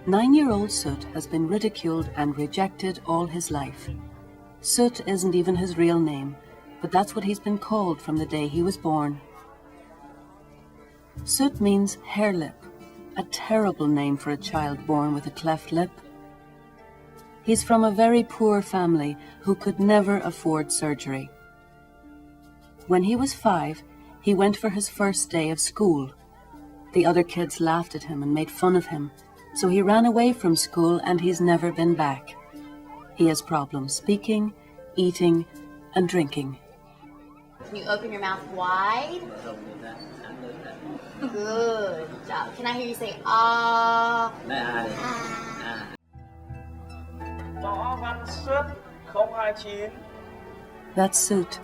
9-year-old Soot has been ridiculed and rejected all his life. Soot isn't even his real name, but that's what he's been called from the day he was born. Soot means hair lip, a terrible name for a child born with a cleft lip. He's from a very poor family who could never afford surgery. When he was 5, he went for his first day of school. The other kids laughed at him and made fun of him, so he ran away from school and he's never been back. He has problems speaking, eating, and drinking. Can you open your mouth wide? Good job. Can I hear you say ah? That's Soot.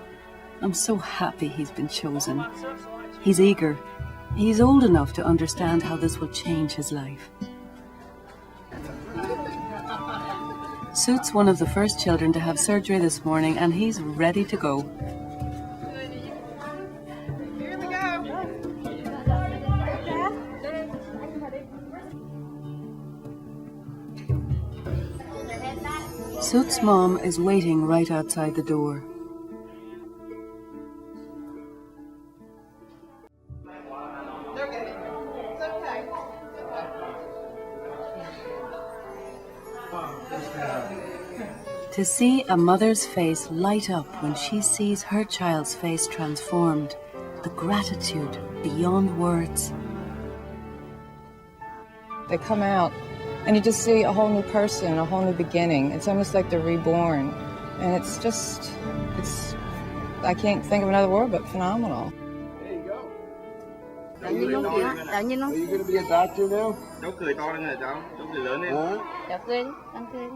I'm so happy he's been chosen. He's eager. He's old enough to understand how this will change his life. Soot's one of the first children to have surgery this morning, and he's ready to go. Here we go. Soot's mom is waiting right outside the door. To see a mother's face light up when she sees her child's face transformed, the gratitude beyond words. They come out and you just see a whole new person, a whole new beginning. It's almost like they're reborn. And it's just, I can't think of another word but phenomenal. There you go. Are you going to be a doctor now? Cháu cười to lên rồi cháu cười lớn lên. Cháu cười, con cười.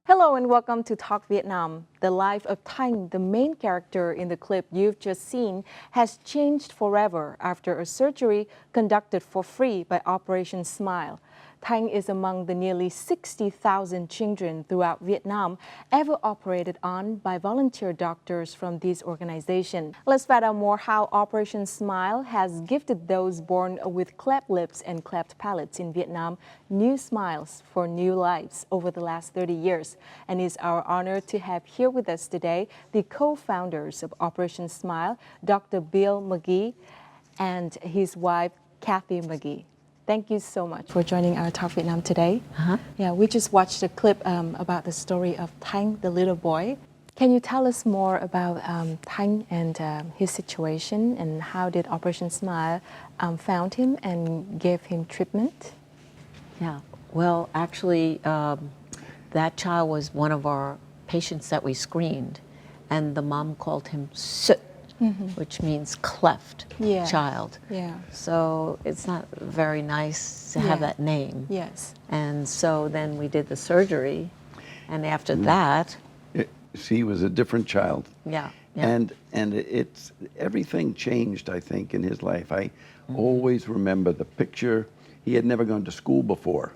Hello and welcome to Talk Vietnam. The life of Thanh, the main character in the clip you've just seen, has changed forever after a surgery conducted for free by Operation Smile. Thanh is among the nearly 60,000 children throughout Vietnam ever operated on by volunteer doctors from this organization. Let's find out more how Operation Smile has gifted those born with cleft lips and cleft palates in Vietnam new smiles for new lives over the last 30 years. And it's our honor to have here with us today the co-founders of Operation Smile, Dr. Bill McGee and his wife, Kathy McGee. Thank you so much for joining our Talk Vietnam today. Yeah, we just watched a clip about the story of Thanh, the little boy. Can you tell us more about Thanh and his situation, and how did Operation Smile found him and gave him treatment? Yeah, well, actually, that child was one of our patients that we screened, and the mom called him Soot, which means cleft child. Yeah. So it's not very nice to have that name. Yes. And so then we did the surgery, and after that, he was a different child. yeah. And it's everything changed, I think, in his life. I always remember the picture. He had never gone to school before.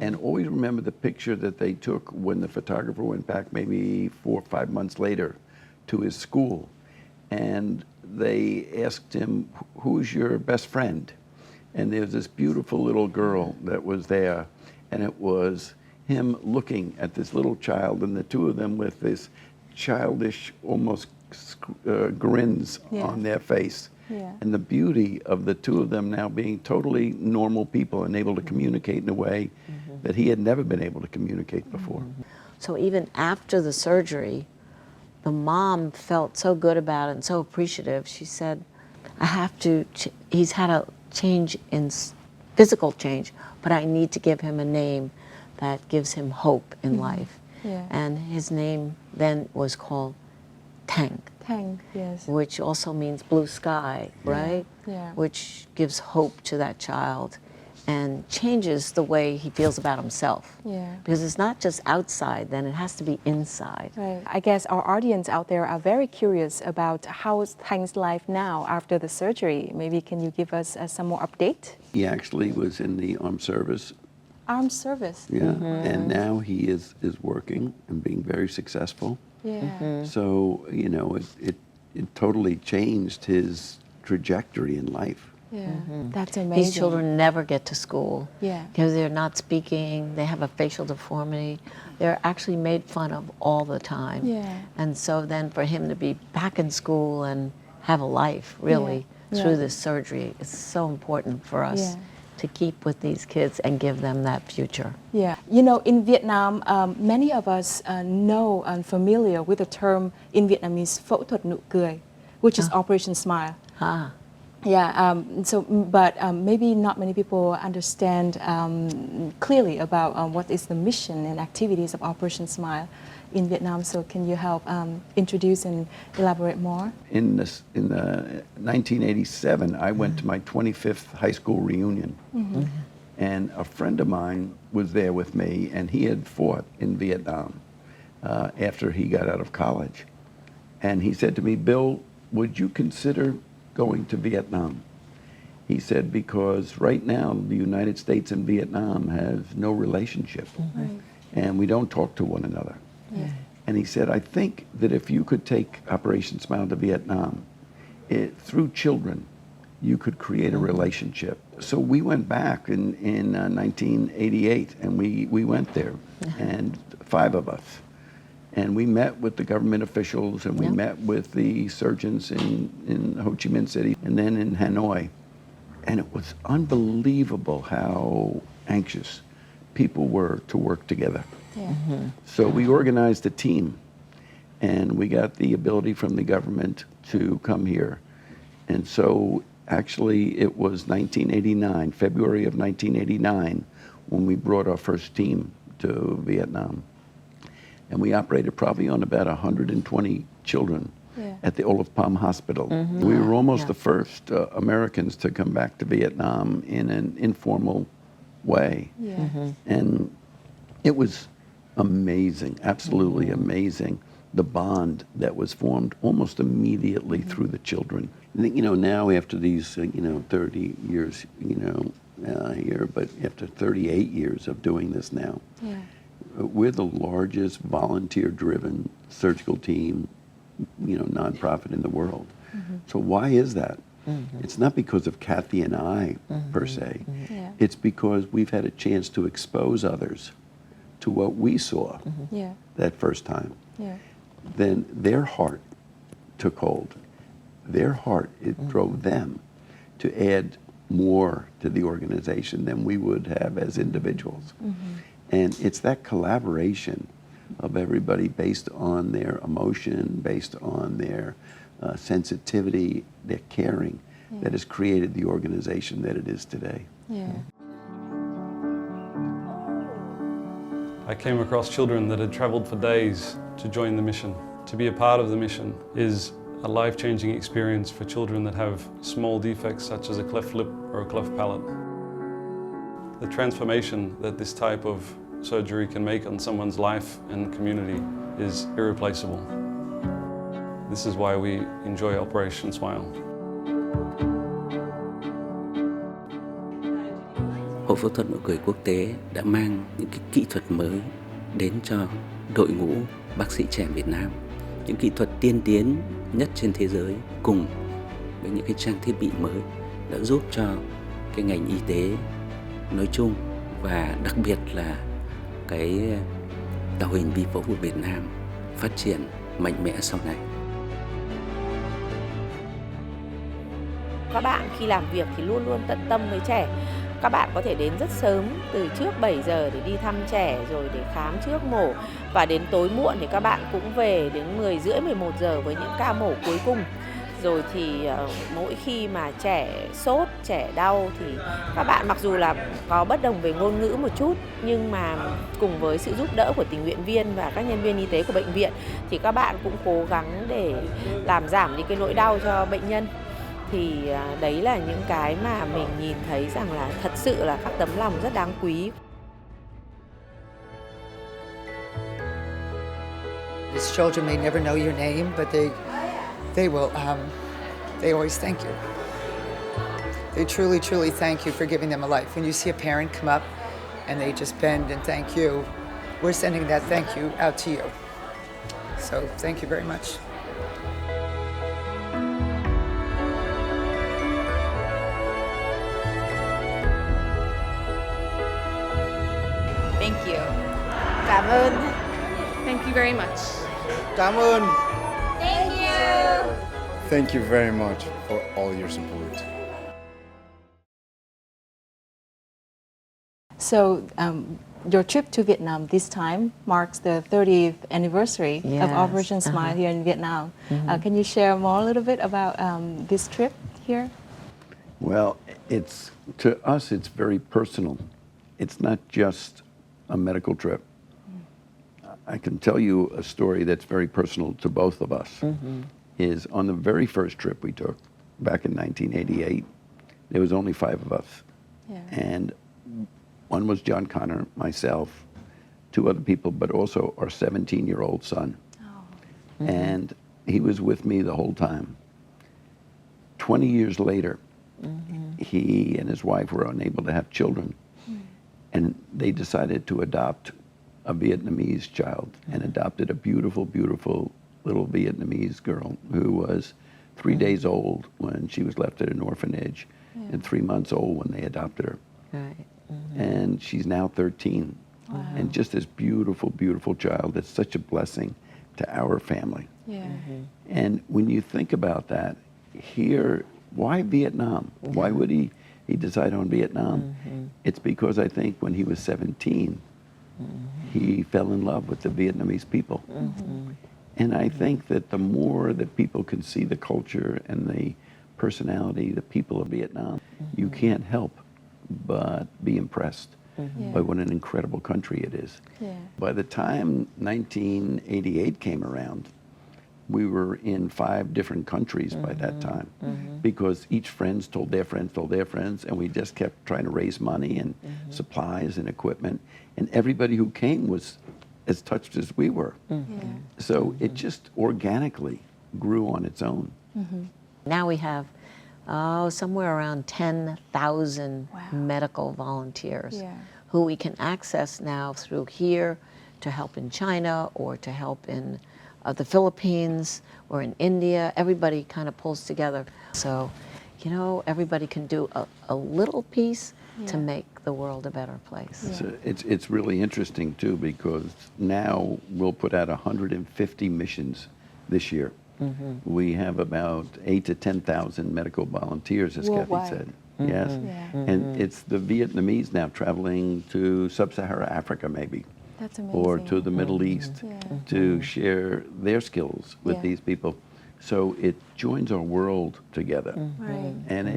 And always remember the picture that they took when the photographer went back maybe 4 or 5 months later to his school. And they asked him, who's your best friend? And there's this beautiful little girl that was there, and it was him looking at this little child, and the two of them with this childish, almost grins on their face. And the beauty of the two of them now being totally normal people and able to communicate in a way that he had never been able to communicate before. So even after the surgery, the mom felt so good about it and so appreciative. She said, I have to, he's had a change in physical change, but I need to give him a name that gives him hope in life. And his name then was called Thanh. Thanh, yes. Which also means blue sky, right? Yeah. Which gives hope to that child and changes the way he feels about himself. Yeah. Because it's not just outside, then it has to be inside. Right. I guess our audience out there are very curious about how's Thanh life now after the surgery. Maybe can you give us some more update? He actually was in the armed service. armed service. Yeah, and now he is working and being very successful. Yeah. So, you know, it totally changed his trajectory in life. Yeah. That's amazing. These children never get to school. Yeah. Because they're not speaking, they have a facial deformity. They're actually made fun of all the time. Yeah. And so then for him to be back in school and have a life, really, through this surgery, is so important for us to keep with these kids and give them that future. Yeah. You know, in Vietnam, many of us know and familiar with the term in Vietnamese phẫu thuật nụ cười, which is Operation Smile. Yeah, but maybe not many people understand clearly about what is the mission and activities of Operation Smile in Vietnam. So can you help introduce and elaborate more? In 1987, I went to my 25th high school reunion. And a friend of mine was there with me, and he had fought in Vietnam after he got out of college. And he said to me, "Bill, would you consider going to Vietnam?" He said, because right now the United States and Vietnam have no relationship, and we don't talk to one another. And he said, I think that if you could take Operation Smile to Vietnam, through children, you could create a relationship. So we went back in 1988, and we went there, and 5 of us. And we met with the government officials, and we met with the surgeons in Ho Chi Minh City, and then in Hanoi. And it was unbelievable how anxious people were to work together. So we organized a team, and we got the ability from the government to come here. And so actually it was 1989, February of 1989, when we brought our first team to Vietnam. And we operated probably on about 120 children at the Olive Palm Hospital. We were almost the first Americans to come back to Vietnam in an informal way. And it was amazing, absolutely amazing, the bond that was formed almost immediately through the children. I think, you know, now after these, 30 years, here, but after 38 years of doing this now, we're the largest volunteer-driven surgical team, nonprofit in the world. So why is that? It's not because of Kathy and I, per se. It's because we've had a chance to expose others to what we saw that first time. Then their heart took hold. Their heart, it drove them to add more to the organization than we would have as individuals. And it's that collaboration of everybody based on their emotion, based on their sensitivity, their caring, that has created the organization that it is today. I came across children that had traveled for days to join the mission. To be a part of the mission is a life-changing experience for children that have small defects such as a cleft lip or a cleft palate. The transformation that this type of surgery can make on someone's life and community is irreplaceable. This is why we enjoy Operation Smile. Hội phẫu thuật nụ cười quốc tế đã mang những cái kỹ thuật mới đến cho đội ngũ bác sĩ trẻ Việt Nam. Những kỹ thuật tiên tiến nhất trên thế giới cùng với những cái trang thiết bị mới đã giúp cho cái ngành y tế nói chung và đặc biệt là cái tạo hình vi phẫu của Việt Nam phát triển mạnh mẽ sau này. Các bạn khi làm việc thì luôn luôn tận tâm với trẻ. Các bạn có thể đến rất sớm, từ trước 7 giờ để đi thăm trẻ, rồi để khám trước mổ. Và đến tối muộn thì các bạn cũng về đến 10 rưỡi, 11 giờ với những ca mổ cuối cùng. Rồi thì mỗi khi mà trẻ sốt, trẻ đau thì các bạn mặc dù là có bất đồng về ngôn ngữ một chút, nhưng mà cùng với sự giúp đỡ của tình nguyện viên và các nhân viên y tế của bệnh viện thì các bạn cũng cố gắng để làm giảm đi cái nỗi đau cho bệnh nhân. Thì đấy là những cái mà mình nhìn thấy rằng là thật sự là các tấm lòng rất đáng quý. These children may never know your name, but they will, they always thank you. They truly, truly thank you for giving them a life. When you see a parent come up and they just bend and thank you. We're sending that thank you out to you. So thank you very much. Thank you. Cảm ơn. Thank you very much. Cảm ơn. Thank you. Thank you very much for all your support. So, your trip to Vietnam this time marks the 30th anniversary of Yes, Operation Smile here in Vietnam. Can you share more a little bit about this trip here? Well, to us, it's very personal. It's not just a medical trip. I can tell you a story that's very personal to both of us. Is on the very first trip we took back in 1988, there was only 5 of us. Yeah. And one was John Connor, myself, 2 other people, but also our 17-year-old son. And he was with me the whole time. 20 years later, he and his wife were unable to have children. And they decided to adopt a Vietnamese child and adopted a beautiful, beautiful little Vietnamese girl who was 3 days old when she was left at an orphanage and 3 months old when they adopted her. Right. And she's now 13. And just this beautiful, beautiful child. It's such a blessing to our family. Yeah. And when you think about that, here, why Vietnam? Why would he decide on Vietnam? It's because I think when he was 17, he fell in love with the Vietnamese people. And I think that the more that people can see the culture and the personality, the people of Vietnam, you can't help but be impressed by what an incredible country it is. Yeah. By the time 1988 came around, we were in 5 different countries by that time, because each friends told their friends, and we just kept trying to raise money and supplies and equipment, and everybody who came was as touched as we were. So it just organically grew on its own. Now we have somewhere around 10,000 medical volunteers who we can access now through here to help in China or to help in the Philippines or in India. Everybody kind of pulls together. So, you know, everybody can do a little piece to make the world a better place. So it's really interesting too, because now we'll put out 150 missions this year. We have about 8,000 to 10,000 medical volunteers, as Kathy said. Yes, and it's the Vietnamese now traveling to sub-Saharan Africa, maybe. That's amazing. Or to the Middle East to share their skills with these people. So it joins our world together. And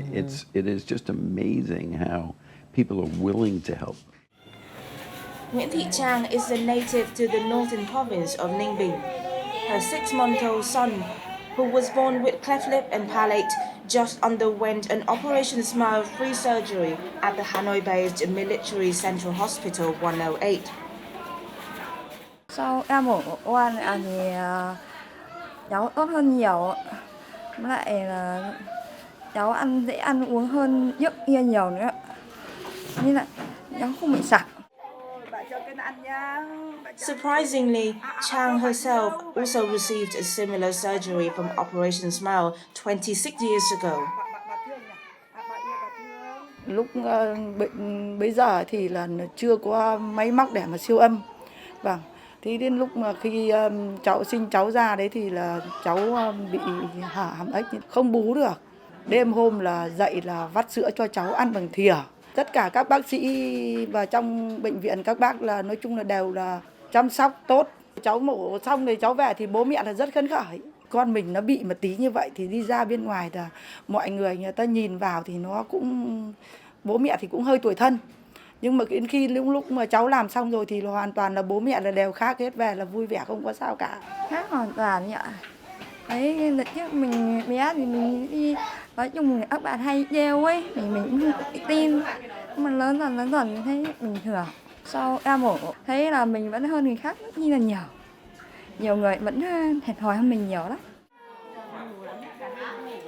it is just amazing how people are willing to help. Nguyễn Thị Trang is a native to the northern province of Ninh Bình. Her 6-month-old son, who was born with cleft lip and palate, just underwent an Operation Smile free surgery at the Hanoi-based Military Central Hospital 108. Sau em mổ oan thì cháu tốt hơn nhiều, với lại là cháu dễ ăn uống hơn trước kia nhiều nữa, nên là cháu không bị sặc. Surprisingly, Chang herself also received a similar surgery from Operation Smile 26 years ago. Lúc bệnh bây giờ thì là chưa có máy móc để mà siêu âm. Vâng. Thế đến lúc mà khi cháu sinh cháu ra đấy thì là cháu bị hàm ếch không bú được. Đêm hôm là dậy là vắt sữa cho cháu ăn bằng thìa. Tất cả các bác sĩ và trong bệnh viện các bác là nói chung là đều là chăm sóc tốt. Cháu mổ xong thì cháu về thì bố mẹ là rất phấn khởi. Con mình nó bị một tí như vậy thì đi ra bên ngoài là mọi người ta nhìn vào thì nó cũng, bố mẹ thì cũng hơi tủi thân. Nhưng mà đến khi lúc mà cháu làm xong rồi thì hoàn toàn là bố mẹ là đều khác hết, về là vui vẻ không có sao cả. Khác hoàn toàn nhỉ. Đấy, lần trước mình bé thì mình đi, nói chung là các bạn hay đeo ấy, mình cũng không tin. Nhưng mà lớn dần thấy bình thường. Sau em mổ thấy là mình vẫn hơn người khác rất là nhiều. Nhiều người vẫn thiệt thòi hơn mình nhiều lắm.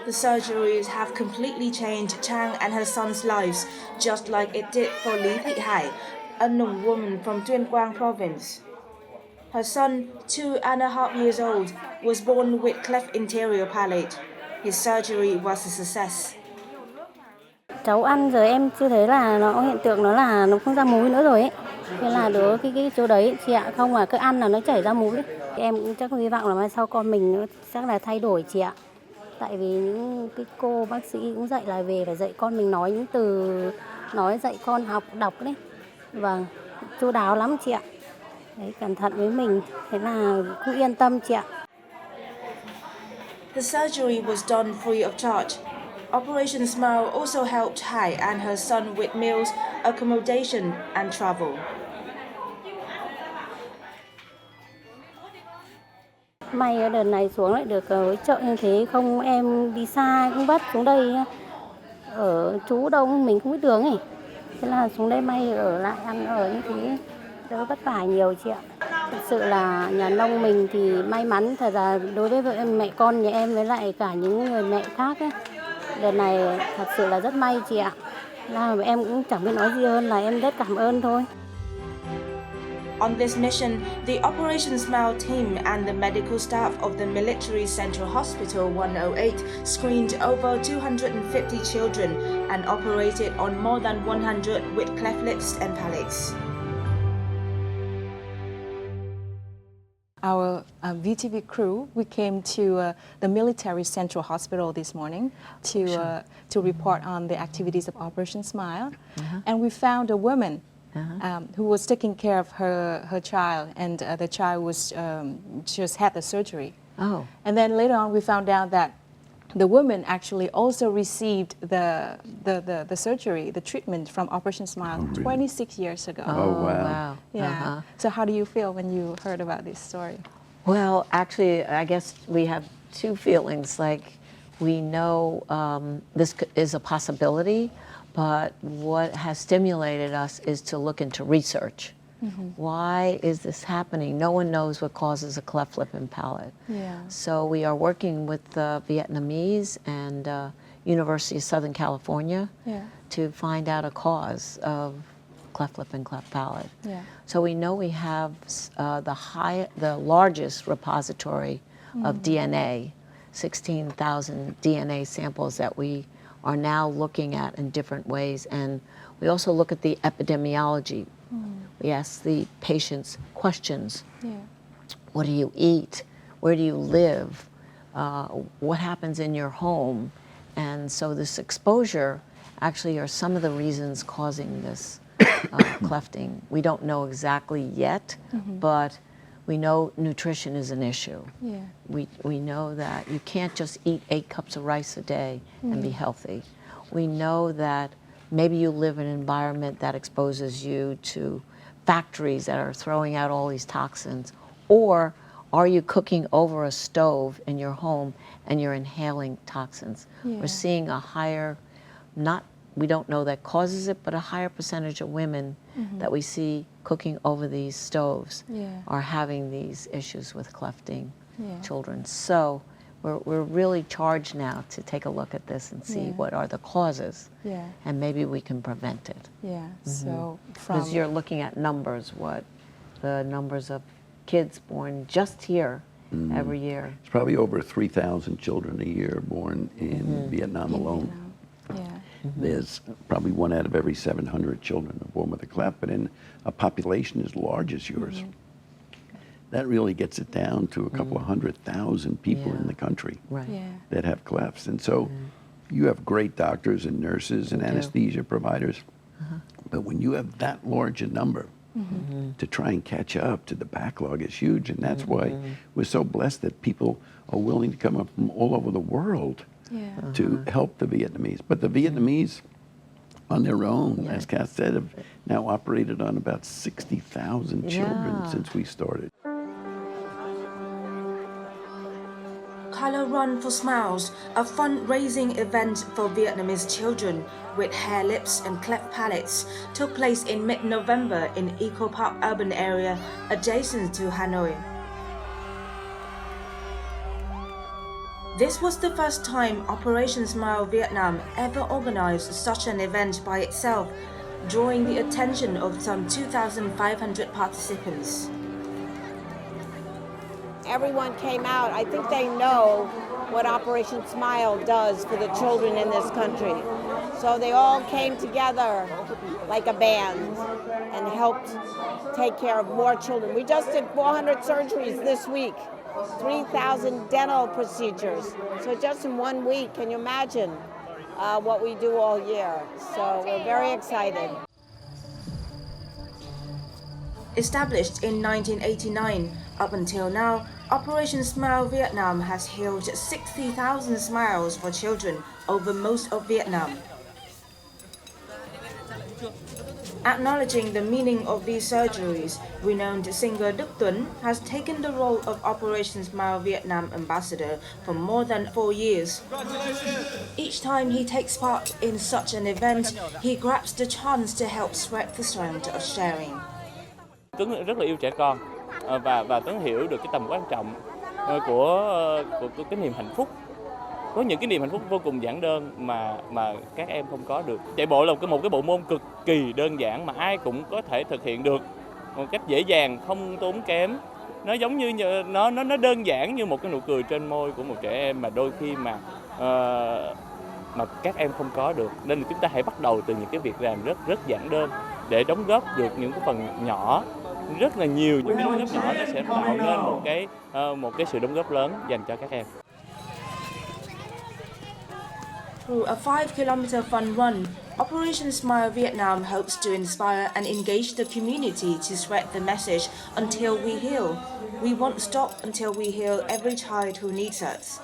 The surgeries have completely changed Chang and her son's lives, just like it did for Lý Thị Hải, unknown woman from Tuyên Quang province. Her son, 2.5 years old, was born with cleft interior palate. His surgery was a success. Cháu ăn giờ em chưa thấy là nó hiện tượng nó không ra múi nữa rồi ấy. Thế là đối cái chỗ đấy chị ạ, không mà cứ ăn là nó chảy ra múi. Em cũng chắc hy vọng là mai sau con mình nó chắc là thay đổi chị ạ. Tại vì những cái cô bác sĩ cũng dạy là về phải dạy con mình nói những từ, nói dạy con học đọc đấy. Vâng, chu đáo lắm chị ạ. Đấy, cẩn thận với mình, thế là cũng yên tâm chị ạ. The surgery was done free of charge. Operation Smile also helped Hai and her son with meals, accommodation and travel. May đợt này xuống lại được hỗ trợ như thế, không em đi xa cũng vất xuống đây ở chú đâu mình không biết đường ấy. Thế là xuống đây may ở lại ăn ở như thế đỡ vất vả nhiều chị ạ. Thực sự là nhà nông mình thì may mắn, thật là đối với mẹ con nhà em với lại cả những người mẹ khác ấy. Đợt này thật sự là rất may chị ạ. Là em cũng chẳng biết nói gì hơn là em rất cảm ơn thôi. On this mission, the Operation Smile team and the medical staff of the Military Central Hospital 108 screened over 250 children and operated on more than 100 with cleft lips and palates. Our VTV crew, we came to the Military Central Hospital this morning to report on the activities of Operation Smile. And we found a woman who was taking care of her child, and the child was just had the surgery. Oh. And then later on, we found out that the woman actually also received the surgery, the treatment from Operation Smile 26 years ago. Oh, wow. Yeah. So how do you feel when you heard about this story? Well, actually, I guess we have two feelings. Like, we know this is a possibility, but what has stimulated us is to look into research. Why is this happening? No one knows what causes a cleft lip and palate. Yeah. So we are working with the Vietnamese and University of Southern California to find out a cause of cleft lip and cleft palate. Yeah. So we know we have the largest repository of DNA, 16,000 DNA samples that we are now looking at in different ways. And we also look at the epidemiology. We ask the patients questions. What do you eat? Where do you live? What happens in your home? And so this exposure actually are some of the reasons causing this clefting. We don't know exactly yet, but we know nutrition is an issue. We know that you can't just eat 8 cups of rice a day and be healthy. We know that maybe you live in an environment that exposes you to factories that are throwing out all these toxins, or are you cooking over a stove in your home and you're inhaling toxins? We're seeing a higher, we don't know that causes it, but a higher percentage of women that we see cooking over these stoves are having these issues with clefting children. So we're really charged now to take a look at this and see what are the causes, and maybe we can prevent it. So because you're looking at numbers, what the numbers of kids born just here every year. It's probably over 3,000 children a year born in Vietnam alone. There's probably 1 out of every 700 children are born with a cleft, but in a population as large as yours, that really gets it down to a couple of 100,000 people in the country that have clefts. And so you have great doctors and nurses and anesthesia providers, but when you have that large a number, to try and catch up to the backlog is huge. And that's why we're so blessed that people are willing to come up from all over the world to help the Vietnamese. But the Vietnamese on their own, as Cass said, have now operated on about 60,000 children since we started. Color Run for Smiles, a fundraising event for Vietnamese children with hair lips and cleft palates, took place in mid-November in Eco Park urban area adjacent to Hanoi. This was the first time Operation Smile Vietnam ever organized such an event by itself, drawing the attention of some 2,500 participants. Everyone came out. I think they know what Operation Smile does for the children in this country. So they all came together like a band and helped take care of more children. We just did 400 surgeries this week, 3,000 dental procedures. So just in 1 week, can you imagine what we do all year? So we're very excited. Established in 1989, up until now, Operation Smile Vietnam has healed 60,000 smiles for children over most of Vietnam. Acknowledging the meaning of these surgeries, renowned singer Đức Tuấn has taken the role of Operation Smile Vietnam ambassador for more than 4 years. Each time he takes part in such an event, he grabs the chance to help spread the sound of sharing. Tuấn rất là yêu trẻ con và Tuấn hiểu được cái tầm quan trọng của cái niềm hạnh phúc. Có những cái niềm hạnh phúc vô cùng giản đơn mà các em không có được. Chạy bộ là một cái bộ môn cực kỳ đơn giản mà ai cũng có thể thực hiện được một cách dễ dàng, không tốn kém. Nó giống như nó đơn giản như một cái nụ cười trên môi của một trẻ em mà đôi khi mà các em không có được. Nên chúng ta hãy bắt đầu từ những cái việc làm rất giản đơn để đóng góp được những cái phần nhỏ, rất là nhiều những cái đóng góp nhỏ nó sẽ tạo nên một cái sự đóng góp lớn dành cho các em. Through a 5-kilometer fun run, Operation Smile Vietnam hopes to inspire and engage the community to spread the message until we heal. We won't stop until we heal every child who needs us.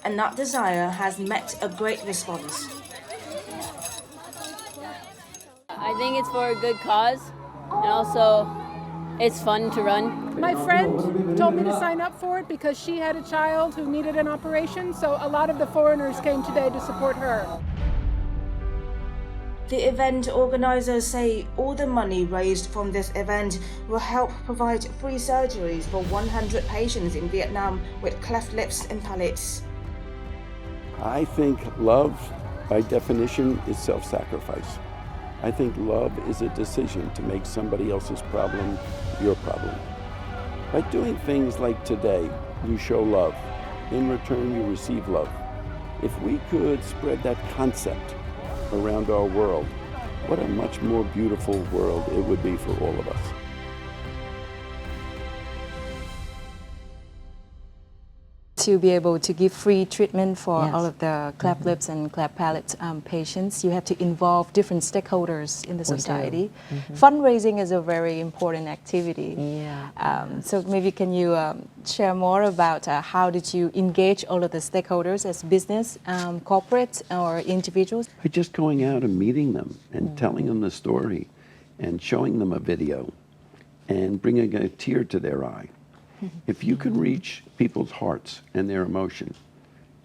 And that desire has met a great response. I think it's for a good cause, and also it's fun to run. My friend told me to sign up for it because she had a child who needed an operation, so a lot of the foreigners came today to support her. The event organizers say all the money raised from this event will help provide free surgeries for 100 patients in Vietnam with cleft lips and palates. I think love, by definition, is self-sacrifice. I think love is a decision to make somebody else's problem your problem. By doing things like today, you show love. In return, you receive love. If we could spread that concept around our world, what a much more beautiful world it would be for all of us. To be able to give free treatment for Yes. all of the cleft lips and cleft palate patients, you have to involve different stakeholders in the We do. society. Fundraising is a very important activity. Yeah. So maybe can you share more about how did you engage all of the stakeholders as business, corporate, or individuals? By just going out and meeting them and telling them the story and showing them a video and bringing a tear to their eye. If you can reach people's hearts and their emotion,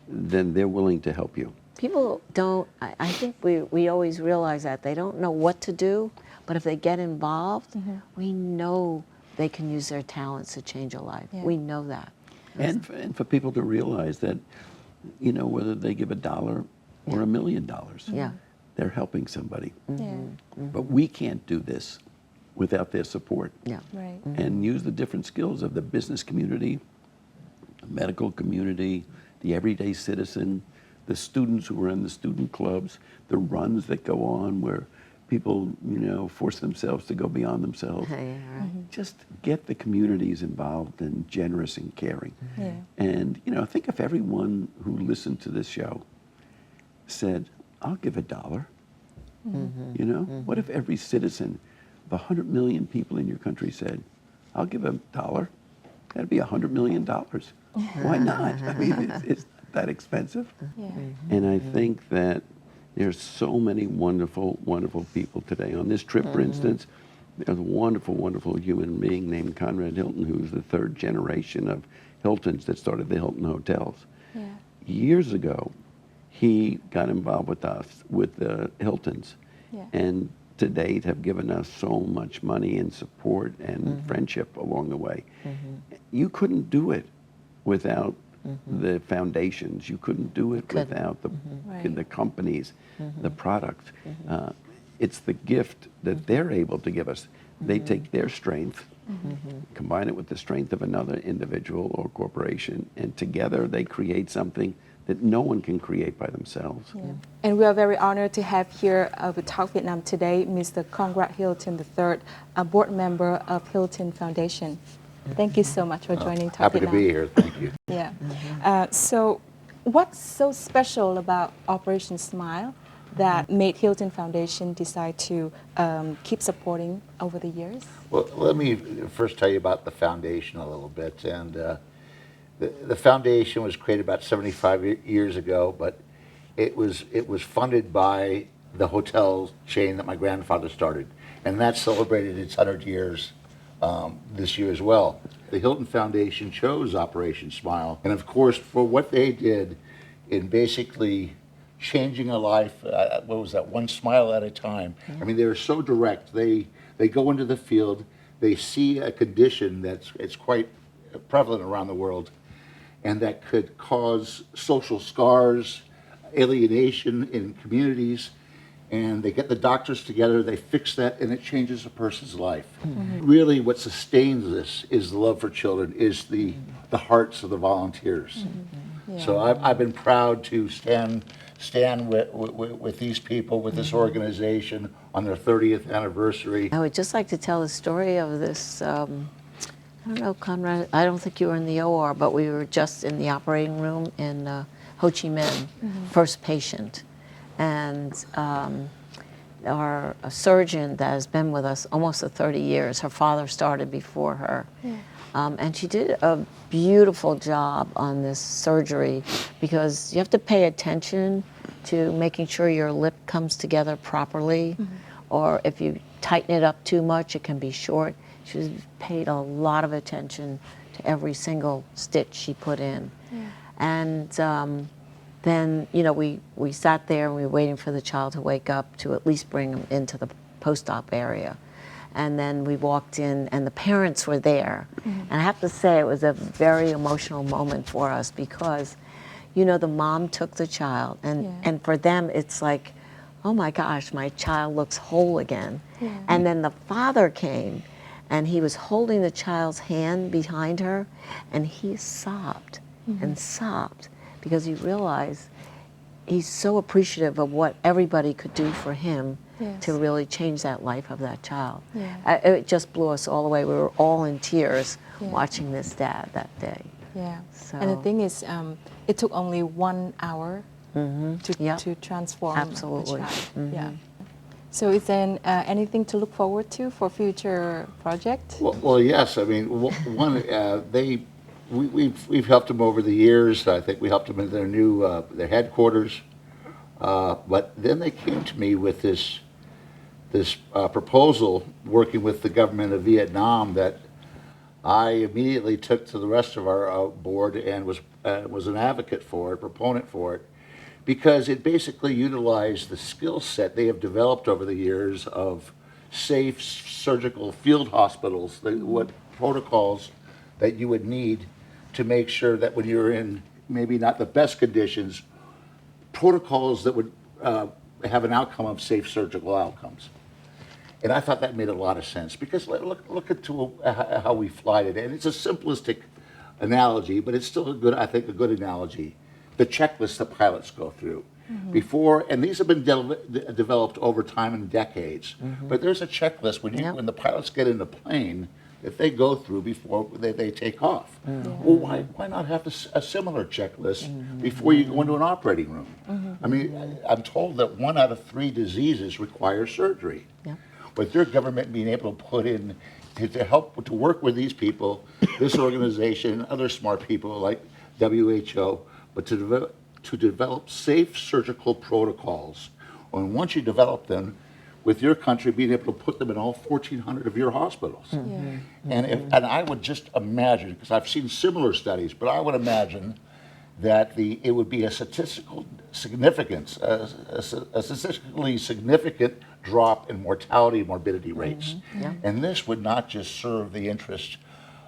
then they're willing to help you. People don't, I think we always realize that. They don't know what to do, but if they get involved, we know they can use their talents to change a life. Yeah. We know that. And for people to realize that, you know, whether they give $1 or $1 million, Yeah. they're helping somebody. Yeah. But we can't do this without their support. Yeah. Right. And use the different skills of the business community, the medical community, the everyday citizen, the students who are in the student clubs, the runs that go on where people, you know, force themselves to go beyond themselves. Yeah, right. Just get the communities involved and generous and caring. Yeah. And, you know, think if everyone who listened to this show said, I'll give $1. You know, what if every citizen, the 100 million people in your country said, I'll give $1. That'd be $100 million. Why not? I mean, it's that expensive. Yeah. And I think that there's so many wonderful, wonderful people today. On this trip, for instance, there's a wonderful, wonderful human being named Conrad Hilton, who's the third generation of Hiltons that started the Hilton hotels. Yeah. Years ago, he got involved with us, with the Hiltons, Yeah. and to date have given us so much money and support and friendship along the way. You couldn't do it without the foundations. You couldn't do it without the Right. the companies, the products. it's the gift that they're able to give us. They take their strength, combine it with the strength of another individual or corporation, and together they create something that no one can create by themselves. And we are very honored to have here with Talk Vietnam today, Mr. Conrad Hilton III, a board member of Hilton Foundation. Thank you so much for joining Talk Happy Vietnam. to be here. Thank you. Yeah. So what's so special about Operation Smile that made Hilton Foundation decide to keep supporting over the years? Well, let me first tell you about the foundation a little bit. And the foundation was created about 75 years ago, but it was funded by the hotel chain that my grandfather started, and that celebrated its 100 years this year as well. The Hilton Foundation chose Operation Smile, and of course, for what they did in basically changing a life, what was that, one smile at a time. I mean, they were so direct. They go into the field, they see a condition it's quite prevalent around the world, and that could cause social scars, alienation in communities, and they get the doctors together, they fix that, and it changes a person's life. Really what sustains this is the love for children, is the hearts of the volunteers. So I've been proud to stand with these people, with this organization on their 30th anniversary. I would just like to tell the story of this, I don't know, Conrad, I don't think you were in the OR, but we were just in the operating room in Ho Chi Minh, first patient. And our surgeon that has been with us almost 30 years, her father started before her. And she did a beautiful job on this surgery because you have to pay attention to making sure your lip comes together properly, or if you tighten it up too much, it can be short. She paid a lot of attention to every single stitch she put in. And then, you know, we sat there and we were waiting for the child to wake up to at least bring him into the post-op area. And then we walked in and the parents were there. And I have to say it was a very emotional moment for us because, you know, the mom took the child and for them it's like, oh my gosh, my child looks whole again. And then the father came and he was holding the child's hand behind her and he sobbed and sobbed because he realized he's so appreciative of what everybody could do for him to really change that life of that child. It just blew us all away. We were all in tears watching this dad that day. So. And the thing is, it took only 1 hour to transform Absolutely. a child. So is there anything to look forward to for future projects? Well, yes. I mean, one, we've helped them over the years. I think we helped them in their new their headquarters. But then they came to me with this proposal, working with the government of Vietnam, that I immediately took to the rest of our board and was an advocate for it, proponent for it, because it basically utilized the skill set they have developed over the years of safe surgical field hospitals, what protocols that you would need to make sure that when you're in maybe not the best conditions, protocols that would have an outcome of safe surgical outcomes. And I thought that made a lot of sense because look at how we fly today. And it's a simplistic analogy, but it's still I think a good analogy. The checklist that pilots go through before, and these have been developed over time and decades. But there's a checklist when the pilots get in the plane that they go through before they take off. Well, why not have a similar checklist before you go into an operating room? I mean, I'm told that 1 out of 3 diseases require surgery. But their government being able to put in to work with these people, this organization, other smart people like WHO, but to develop safe surgical protocols. And once you develop them, with your country being able to put them in all 1,400 of your hospitals. And I would just imagine, because I've seen similar studies, but I would imagine that it would be a statistical significance, a statistically significant drop in mortality and morbidity rates. And this would not just serve the interest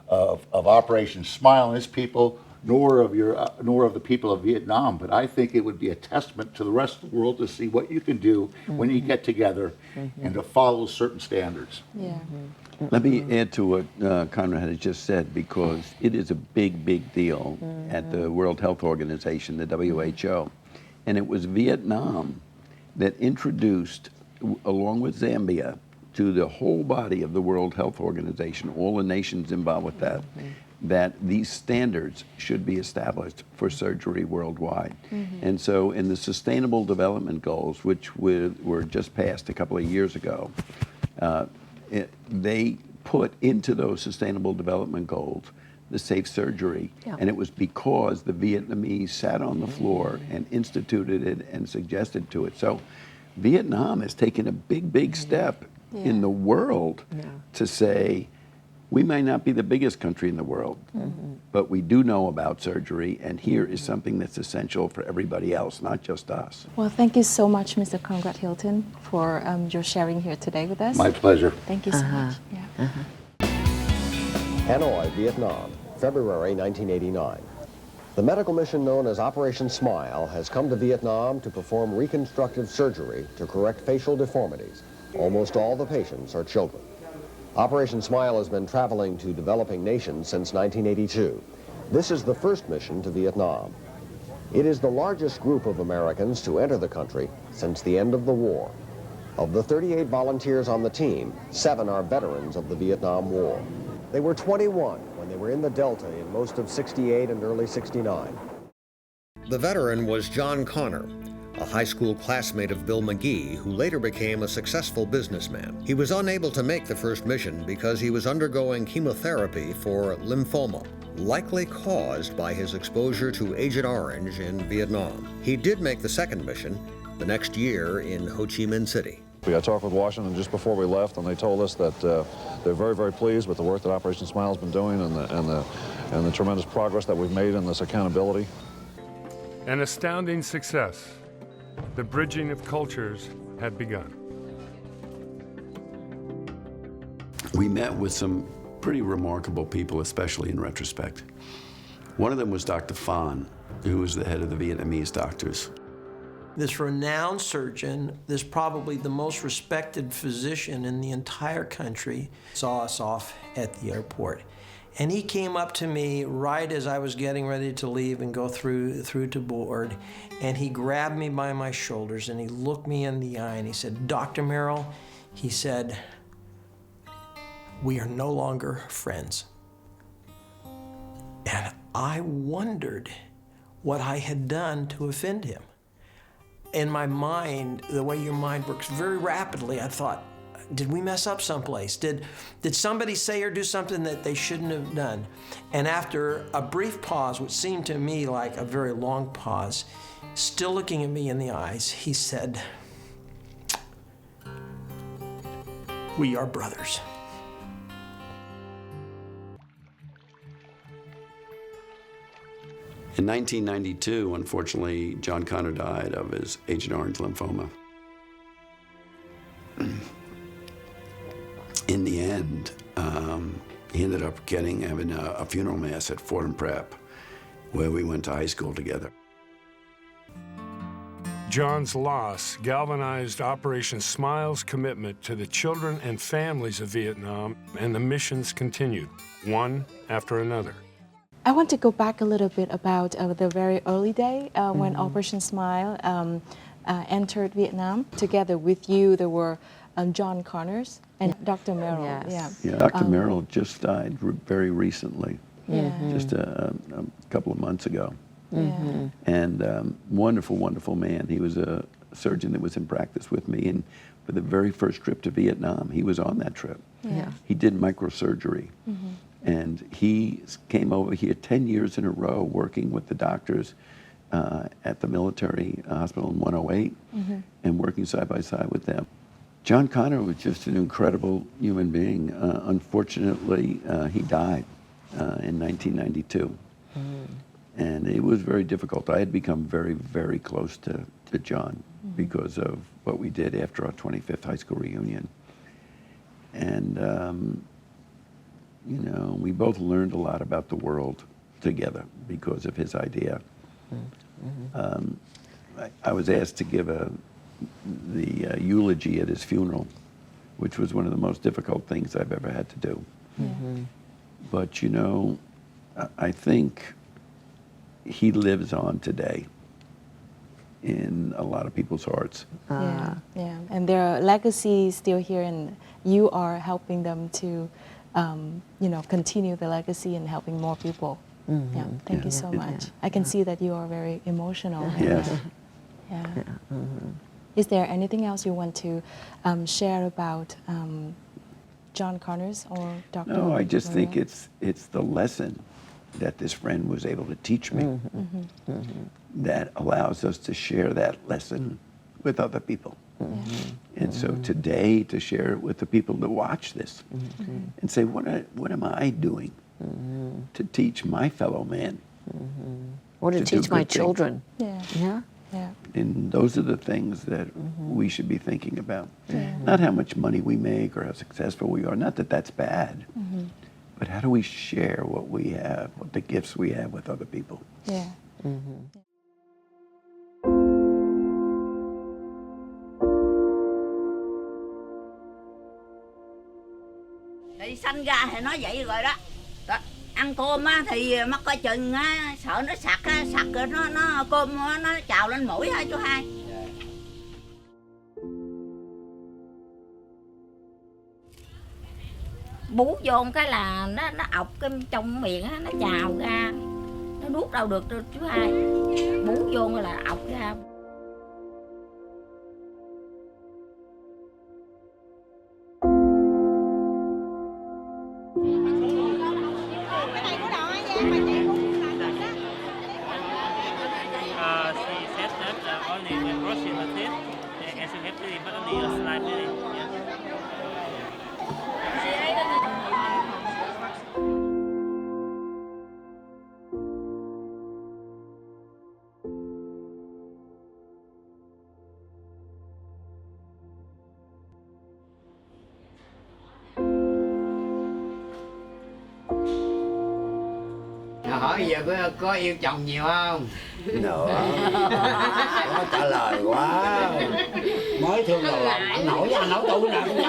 of Operation Smile and its people, nor of the people of Vietnam, but I think it would be a testament to the rest of the world to see what you can do when you get together and to follow certain standards. Yeah. Let me add to what Conrad has just said, because it is a big, big deal at the World Health Organization, the WHO. And it was Vietnam that introduced, along with Zambia, to the whole body of the World Health Organization, all the nations involved with that, that these standards should be established for surgery worldwide. And so in the Sustainable Development Goals, which were just passed a couple of years ago, they put into those Sustainable Development Goals the safe surgery, and it was because the Vietnamese sat on the floor and instituted it and suggested to it. So Vietnam has taken a big, big step in the world to say, we may not be the biggest country in the world, but we do know about surgery, and here is something that's essential for everybody else, not just us. Well, thank you so much, Mr. Conrad Hilton, for your sharing here today with us. My pleasure. Thank you so much. Yeah. Hanoi, Vietnam, February 1989. The medical mission known as Operation Smile has come to Vietnam to perform reconstructive surgery to correct facial deformities. Almost all the patients are children. Operation Smile has been traveling to developing nations since 1982. This is the first mission to Vietnam. It is the largest group of Americans to enter the country since the end of the war. Of the 38 volunteers on the team, 7 are veterans of the Vietnam War. They were 21 when they were in the Delta in most of '68 and early '69. The veteran was John Connor, a high school classmate of Bill McGee, who later became a successful businessman. He was unable to make the first mission because he was undergoing chemotherapy for lymphoma, likely caused by his exposure to Agent Orange in Vietnam. He did make the second mission the next year in Ho Chi Minh City. I talked with Washington just before we left, and they told us that they're very, very pleased with the work that Operation Smile has been doing and the tremendous progress that we've made in this accountability. An astounding success. The bridging of cultures had begun. We met with some pretty remarkable people, especially in retrospect. One of them was Dr. Phan, who was the head of the Vietnamese doctors. This renowned surgeon, this probably the most respected physician in the entire country, saw us off at the airport. And he came up to me right as I was getting ready to leave and go through to board, and he grabbed me by my shoulders and he looked me in the eye and he said, "Dr. Merrill," he said, "we are no longer friends." And I wondered what I had done to offend him. In my mind, the way your mind works very rapidly, I thought, did we mess up someplace? Did somebody say or do something that they shouldn't have done? And after a brief pause, which seemed to me like a very long pause, still looking at me in the eyes, he said, "We are brothers." In 1992, unfortunately, John Connor died of his Agent Orange lymphoma. In the end, he ended up having a funeral mass at Fordham Prep, where we went to high school together. John's loss galvanized Operation Smile's commitment to the children and families of Vietnam, and the missions continued, one after another. I want to go back a little bit about the very early day when Operation Smile entered Vietnam. Together with you, there were John Connors and Dr. Merrill. Yes. Yeah, Dr. Merrill just died very recently, just a couple of months ago. And wonderful, wonderful man. He was a surgeon that was in practice with me, and for the very first trip to Vietnam, he was on that trip. He did microsurgery. And he came over here 10 years in a row working with the doctors at the military hospital in 108 and working side by side with them. John Connor was just an incredible human being. Unfortunately, he died in 1992. And it was very difficult. I had become very, very close to John because of what we did after our 25th high school reunion. And you know, we both learned a lot about the world together because of his idea. I was asked to give the eulogy at his funeral, which was one of the most difficult things I've ever had to do. But you know, I think he lives on today in a lot of people's hearts. Yeah, and their legacy is still here, and you are helping them to, you know, continue the legacy and helping more people. Yeah, thank you so much. I can see that you are very emotional. Yes. Yeah. Is there anything else you want to share about John Connors or Dr. No, I just Maria? think it's the lesson that this friend was able to teach me that allows us to share that lesson with other people. And so today, to share it with the people that watch this and say, what am I doing to teach my fellow man? Or to do teach my good things? children. Yeah. And those are the things that we should be thinking about. Not how much money we make or how successful we are, not that that's bad, but how do we share what we have, what the gifts we have with other people? Yeah. Thì sanh ra thì nó vậy rồi đó. Ăn cơm á thì mắc coi chừng á, sợ nó sặc á, sặc rồi nó cơm nó trào lên mũi ha chú hai. Bú vô cái là nó ọc cái trong miệng á, nó trào ra, nó nuốt đâu được đâu chú hai. Bú vô cái là ọc ra. She said that only when brushing her teeth, and she have to but only a slightly. Hỏi giờ có yêu chồng nhiều không? Nữa. Nó trả lời quá. Mới thương đầu lòng anh nổi anh nấu tôi nào cũng trả lời.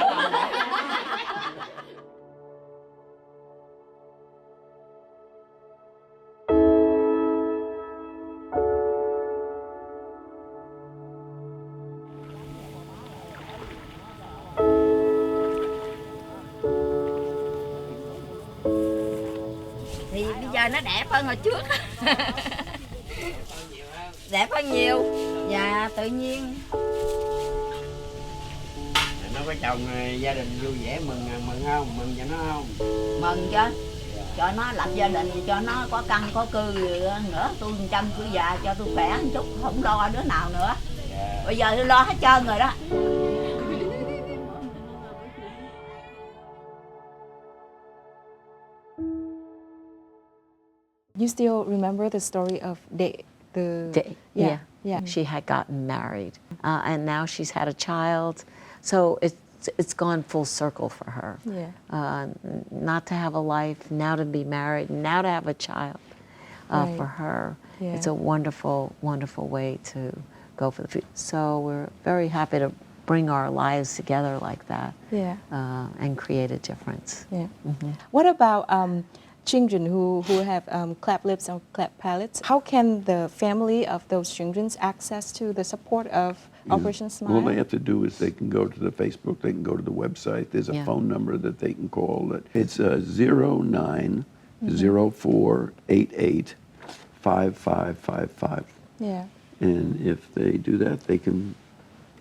Thì bây giờ nó đẹp hơn hồi trước. Đẹp hơn nhiều và tự nhiên. Nó có chồng gia đình vui vẻ mừng không? Mừng cho nó không? Mừng chứ. Cho nó lập gia đình, cho nó có căn có cư nữa. Tôi 100 tuổi già cho tôi khỏe một chút, không lo đứa nào nữa. Bây giờ tôi lo hết trơn rồi đó. You still remember the story of Day? Yeah. Yeah. She had gotten married, and now she's had a child, so it's gone full circle for her. Yeah. Not to have a life, now to be married, now to have a child. Right. For her, Yeah. it's a wonderful, wonderful way to go for the future. So we're very happy to bring our lives together like that, Yeah. And create a difference. Yeah. What about children who have cleft lips or cleft palates? How can the family of those children access to the support of Operation Smile? All they have to do is they can go to the Facebook, they can go to the website. There's a phone number that they can call. It's 0904885555. Yeah. And if they do that, they can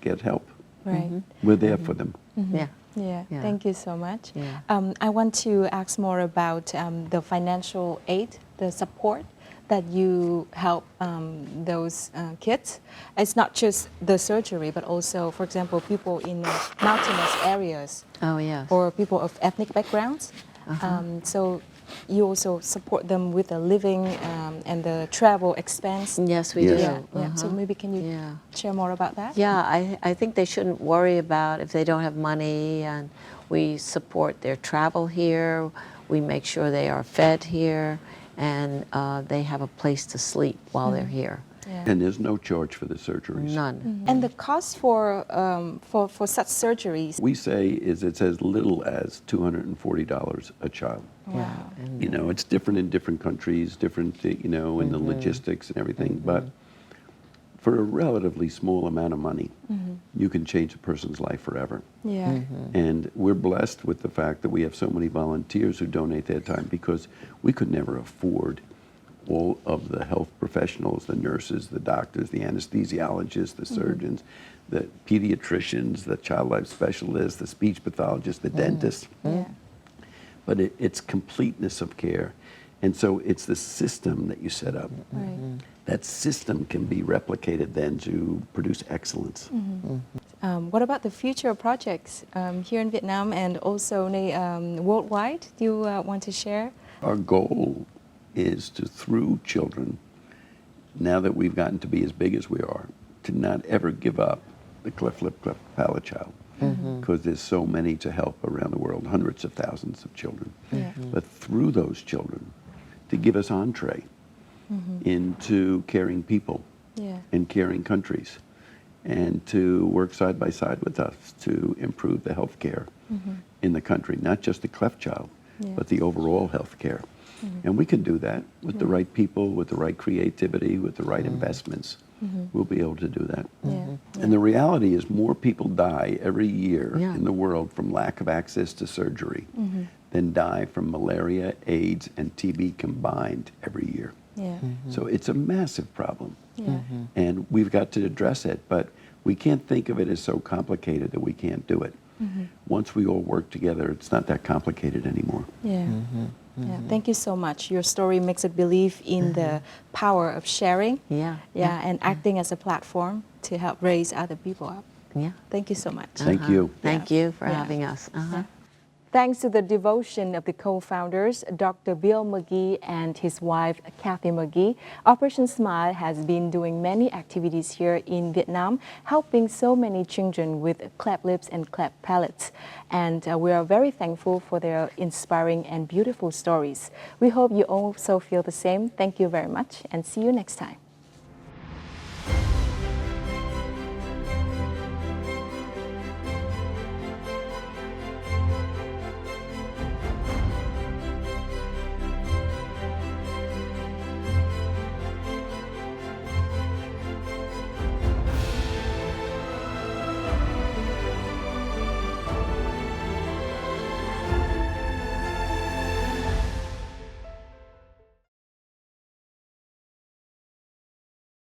get help. Right. We're there for them. Yeah. Yeah. Yeah. Thank you so much. Yeah. I want to ask more about the financial aid, the support that you help those kids. It's not just the surgery, but also, for example, people in mountainous areas. Oh, yes. Or people of ethnic backgrounds. So you also support them with the living and the travel expense. Yes, we do. Yeah. So maybe can you share more about that? Yeah, I think they shouldn't worry about if they don't have money, and we support their travel here. We make sure they are fed here, and they have a place to sleep while they're here. And there's no charge for the surgeries. None. And the cost for such surgeries? We say is it's as little as $240 a child. Wow. You know, it's different in different countries, different, you know, in the logistics and everything, but for a relatively small amount of money, you can change a person's life forever. Yeah. And we're blessed with the fact that we have so many volunteers who donate their time, because we could never afford all of the health professionals, the nurses, the doctors, the anesthesiologists, the surgeons, the pediatricians, the child life specialists, the speech pathologists, the dentists. But it's completeness of care. And so it's the system that you set up. That system can be replicated then to produce excellence. What about the future projects here in Vietnam and also worldwide? Do you want to share? Our goal is to, through children, now that we've gotten to be as big as we are, to not ever give up the cleft lip, cleft palate child. Because there's so many to help around the world, hundreds of thousands of children. But through those children, to give us entree into caring people and caring countries, and to work side by side with us to improve the health care in the country, not just the cleft child, but the overall health care. And we can do that with the right people, with the right creativity, with the right investments. We'll be able to do that. And the reality is more people die every year in the world from lack of access to surgery than die from malaria, AIDS, and TB combined every year. So it's a massive problem. And we've got to address it, but we can't think of it as so complicated that we can't do it. Once we all work together, it's not that complicated anymore. Yeah, thank you so much. Your story makes us believe in the power of sharing. And acting as a platform to help raise other people up. Thank you so much. Thank you. Thank you for having us. Thanks to the devotion of the co-founders, Dr. Bill McGee and his wife, Kathy McGee, Operation Smile has been doing many activities here in Vietnam, helping so many children with cleft lips and cleft palates. And we are very thankful for their inspiring and beautiful stories. We hope you also feel the same. Thank you very much, and see you next time.